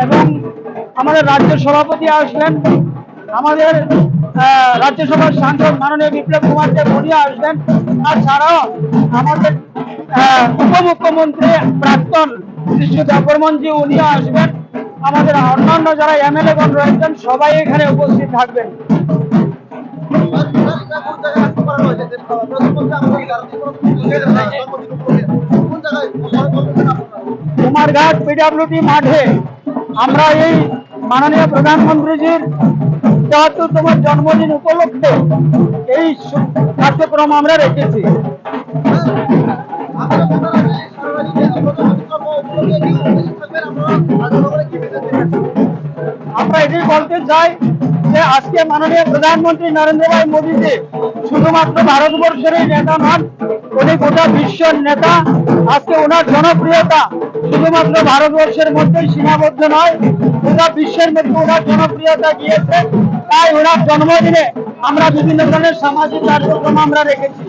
এবং আমাদের রাজ্য সভাপতি আসবেন, আমাদের রাজ্যসভার সাংসদ মাননীয় বিপ্লব কুমার দেব উনি আসবেন, আর ছাড়াও আমাদের উপমুখ্যমন্ত্রী প্রাক্তন শ্রী দেববর্মনজি উনিও আসবেন। আমাদের অন্যান্য যারা এমএলএগণ রয়েছেন সবাই এখানে উপস্থিত থাকবেন। কুমারঘাট পিডব্লিউডি মাঠে আমরা এই মাননীয় প্রধানমন্ত্রীজির ৭৪তম জন্মদিন উপলক্ষে এই কার্যক্রম আমরা রেখেছি। আমরা এটাই বলতে চাই যে আজকে মাননীয় প্রধানমন্ত্রী নরেন্দ্র ভাই মোদীজি শুধুমাত্র ভারতবর্ষেরই নেতা নন, উনি গোটা বিশ্বের নেতা। আজকে ওনার জনপ্রিয়তা শুধুমাত্র ভারতবর্ষের মধ্যেই সীমাবদ্ধ নয়, গোটা বিশ্বের মধ্যে ওনার জনপ্রিয়তা গিয়েছে। তাই ওনার জন্মদিনে আমরা বিভিন্ন ধরনের সামাজিক কার্যক্রম আমরা রেখেছি।